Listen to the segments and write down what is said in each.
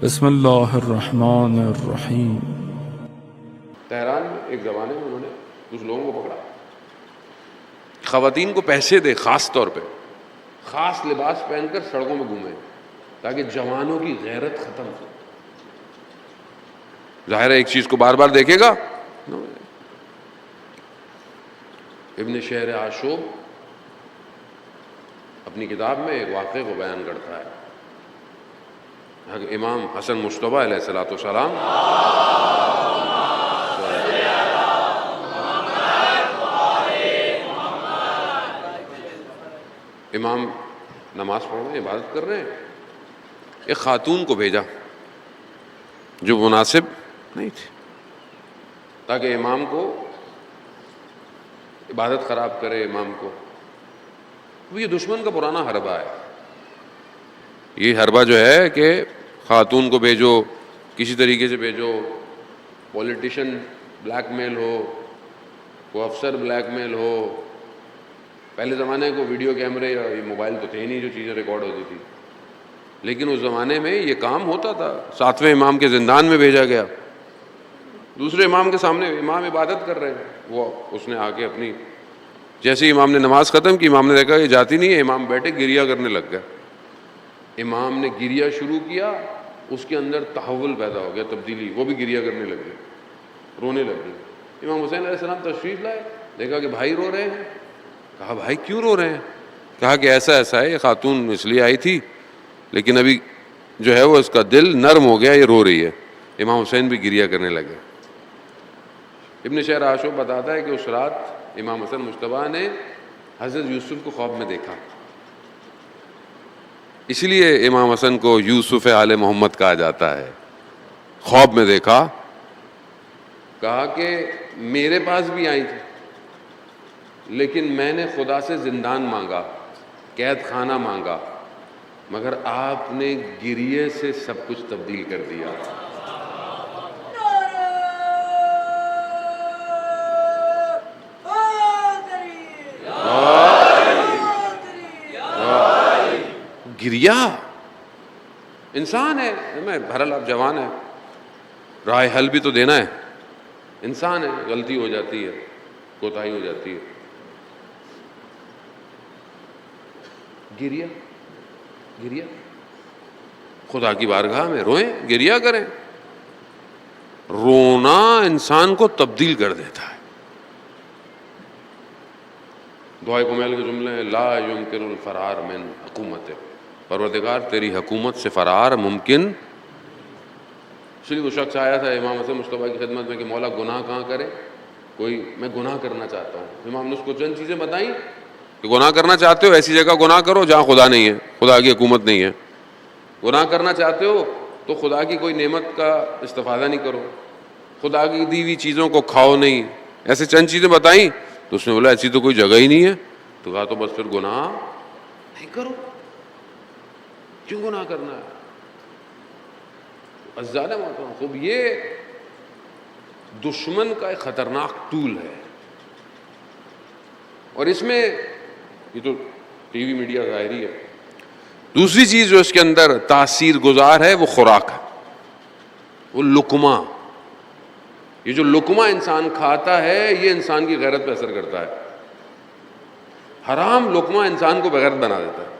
بسم اللہ الرحمن الرحیم۔ تہران میں ایک زمانے میں انہوں نے کچھ لوگوں کو پکڑا، خواتین کو پیسے دے، خاص طور پہ خاص لباس پہن کر سڑکوں میں گھومیں تاکہ جوانوں کی غیرت ختم ہو۔ ظاہر ہے ایک چیز کو بار بار دیکھے گا۔ ابن شہر عاشور اپنی کتاب میں ایک واقعے کو بیان کرتا ہے۔ امام حسن مجتبیٰ علیہ الصلوۃ والسلام امام نماز پڑھ رہے ہیں، عبادت کر رہے ہیں، ایک خاتون کو بھیجا جو مناسب نہیں تھی تاکہ امام کو عبادت خراب کرے۔ امام کو یہ دشمن کا پرانا حربہ ہے۔ یہ حربہ جو ہے کہ خاتون کو بھیجو، کسی طریقے سے بھیجو، پولیٹیشین بلیک میل ہو، کوئی افسر بلیک میل ہو۔ پہلے زمانے کو ویڈیو کیمرے یا موبائل تو تھے نہیں جو چیزیں ریکارڈ ہوتی تھی، لیکن اس زمانے میں یہ کام ہوتا تھا۔ 7ویں امام کے زندان میں بھیجا گیا، دوسرے امام کے سامنے امام عبادت کر رہے ہیں، وہ اس نے آ کے اپنی جیسے ہی امام نے نماز ختم کی، امام نے دیکھا یہ جاتی نہیں ہے، امام بیٹھے گریہ کرنے لگ گیا۔ امام نے گریہ شروع کیا، اس کے اندر تحول پیدا ہو گیا، تبدیلی، وہ بھی گریہ کرنے لگ گئے، رونے لگ گئے۔ امام حسین علیہ السلام تشریف لائے، دیکھا کہ بھائی رو رہے ہیں۔ کہا بھائی کیوں رو رہے ہیں؟ کہا کہ ایسا ہے، یہ خاتون اس لیے آئی تھی لیکن ابھی جو ہے وہ اس کا دل نرم ہو گیا، یہ رو رہی ہے۔ امام حسین بھی گریہ کرنے لگے۔ ابن شہر عاشور بتاتا ہے کہ اس رات امام حسن مجتبیٰ نے حضرت یوسف کو خواب میں دیکھا، اس لیے امام حسن کو یوسف آل محمد کہا جاتا ہے۔ خواب میں دیکھا، کہا کہ میرے پاس بھی آئی تھی لیکن میں نے خدا سے زندان مانگا، قید خانہ مانگا، مگر آپ نے گریے سے سب کچھ تبدیل کر دیا۔ گریہ انسان ہے، میں بہرحال آپ جوان ہیں، رائے حل بھی تو دینا ہے، انسان ہے، غلطی ہو جاتی ہے، کوتاہی ہو جاتی ہے۔ گریہ گریہ خدا کی بارگاہ میں روئیں، گریہ کریں۔ رونا انسان کو تبدیل کر دیتا ہے۔ دعائے کمیل کے جملے ہیں، لا یمکن الفرار من حکومت، پروردگار تیری حکومت سے فرار ممکن۔ اس لیے وہ شخص آیا تھا امام حسن مجتبیٰ کی خدمت میں کہ مولا گناہ کہاں کرے، میں گناہ کرنا چاہتا ہوں۔ امام نے اس کو چند چیزیں بتائیں کہ گناہ کرنا چاہتے ہو ایسی جگہ گناہ کرو جہاں خدا نہیں ہے، خدا کی حکومت نہیں ہے۔ گناہ کرنا چاہتے ہو تو خدا کی کوئی نعمت کا استفادہ نہیں کرو، خدا کی دی ہوئی چیزوں کو کھاؤ نہیں۔ ایسے چند چیزیں بتائیں تو اس نے بولا ایسی تو کوئی جگہ ہی نہیں ہے۔ تو کہا تو بس پھر گناہ نہیں کرو، کیوں گناہ کرنا ہے؟ ازالہ محترم، خوب یہ دشمن کا ایک خطرناک ٹول ہے، اور اس میں یہ تو ٹی وی میڈیا ظاہری ہے۔ دوسری چیز جو اس کے اندر تاثیر گزار ہے وہ خوراک ہے، وہ لقمہ۔ یہ جو لقمہ انسان کھاتا ہے یہ انسان کی غیرت پہ اثر کرتا ہے۔ حرام لقمہ انسان کو بغیرت بنا دیتا ہے۔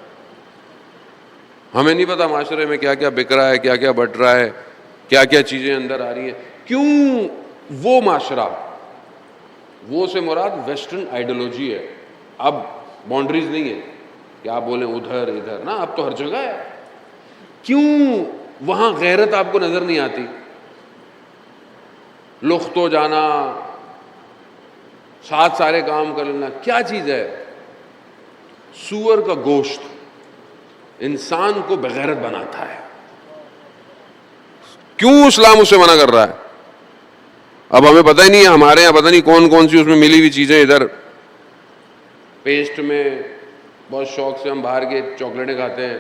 ہمیں نہیں پتا معاشرے میں کیا کیا بک رہا ہے، کیا کیا بٹ رہا ہے، کیا کیا چیزیں اندر آ رہی ہیں۔ کیوں وہ معاشرہ، وہ سے مراد ویسٹرن آئیڈیالوجی ہے۔ اب باؤنڈریز نہیں ہے کہ آپ بولیں ادھر ادھر، نا اب تو ہر جگہ ہے۔ کیوں وہاں غیرت آپ کو نظر نہیں آتی؟ لخت ہو جانا، ساتھ سارے کام کر لینا، کیا چیز ہے؟ سور کا گوشت انسان کو بغیرت بناتا ہے۔ کیوں اسلام اسے منع کر رہا ہے؟ اب ہمیں پتہ ہی نہیں ہے، ہمارے یہاں پتہ نہیں کون کون سی اس میں ملی ہوئی چیزیں، ادھر پیسٹ میں بہت شوق سے ہم باہر کے چاکلیٹیں کھاتے ہیں،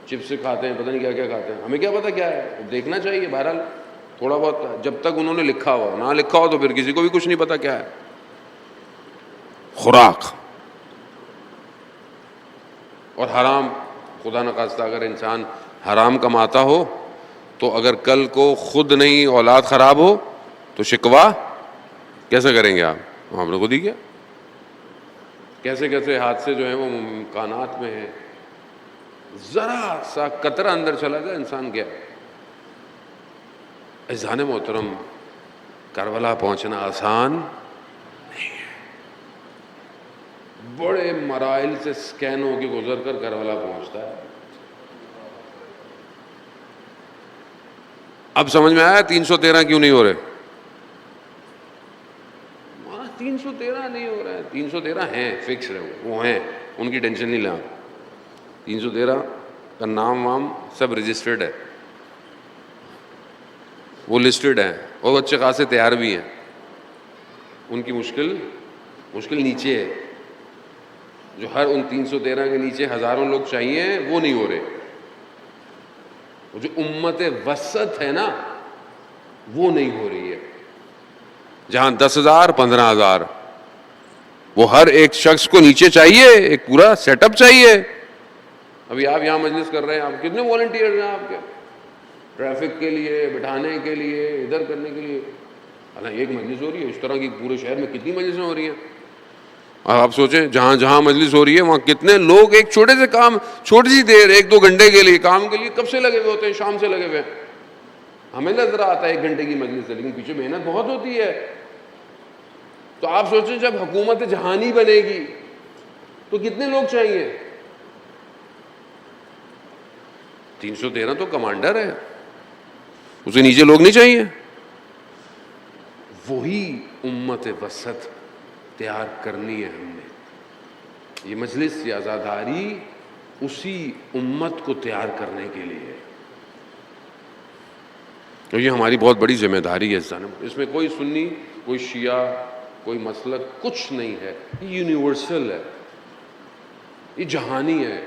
چپس کھاتے ہیں، پتہ نہیں کیا کیا کھاتے ہیں، ہمیں کیا پتہ کیا ہے؟ دیکھنا چاہیے بہرحال تھوڑا بہت، جب تک انہوں نے لکھا ہوا، نہ لکھا ہو تو پھر کسی کو بھی کچھ نہیں پتہ کیا ہے۔ خوراک اور حرام، خدا نخواستہ اگر انسان حرام کماتا ہو تو اگر کل کو خود نہیں اولاد خراب ہو تو شکوہ کیسے کریں گے آپ؟ ہم نے خود ہی کیا. کیسے کیسے حادثے جو ہیں وہ امکانات میں ہیں. ذرا سا قطرہ اندر چلا جائے انسان گیا. عزیزان محترم، کربلا پہنچنا آسان نہیں ہے. بڑے مراحل سے سکین ہو کے گزر کر کربلا پہنچتا ہے. اب سمجھ میں آیا 313 کیوں نہیں ہو رہے؟ 313 نہیں ہو رہا ہے. 313 ہیں، فکس ہے، وہ ہیں، ان کی ٹینشن نہیں لیں. 313 کا نام وام سب رجسٹرڈ ہے، وہ لسٹڈ ہیں، اور اچھے خاصے تیار بھی ہیں. ان کی مشکل نیچے ہے. جو ہر ان 313 کے نیچے ہزاروں لوگ چاہیے وہ نہیں ہو رہے. جو امت وسط ہے نا وہ نہیں ہو رہی ہے. جہاں 10,000 15,000 وہ ہر ایک شخص کو نیچے چاہیے، ایک پورا سیٹ اپ چاہیے. ابھی آپ یہاں مجلس کر رہے ہیں، آپ کتنے والنٹیئرز ہیں آپ کے؟ ٹریفک کے لیے، بٹھانے کے لیے، ادھر کرنے کے لیے. حالانکہ ایک مجلس ہو رہی ہے، اس طرح کی پورے شہر میں کتنی مجلسیں ہو رہی ہیں. آپ سوچیں جہاں جہاں مجلس ہو رہی ہے وہاں کتنے لوگ ایک چھوٹے سے کام، چھوٹی سی دیر 1-2 گھنٹے کے لیے کام کے لیے کب سے لگے ہوئے ہوتے ہیں؟ شام سے لگے ہوئے ہیں. ہمیں نظر آتا ہے 1 گھنٹے کی مجلس ہے، لیکن پیچھے محنت بہت ہوتی ہے. تو آپ سوچیں جب حکومت جہانی بنے گی تو کتنے لوگ چاہیے؟ 313 تو کمانڈر ہے، اسے نیچے لوگ نہیں چاہیے. وہی امت وسط تیار کرنی ہے ہم نے. یہ مجلس، یہ عزاداری اسی امت کو تیار کرنے کے لیے ہے. تو یہ ہماری بہت بڑی ذمہ داری ہے. اس میں کوئی سنی، کوئی شیعہ، کوئی مسلک کچھ نہیں ہے. یہ یونیورسل ہے، یہ جہانی ہے.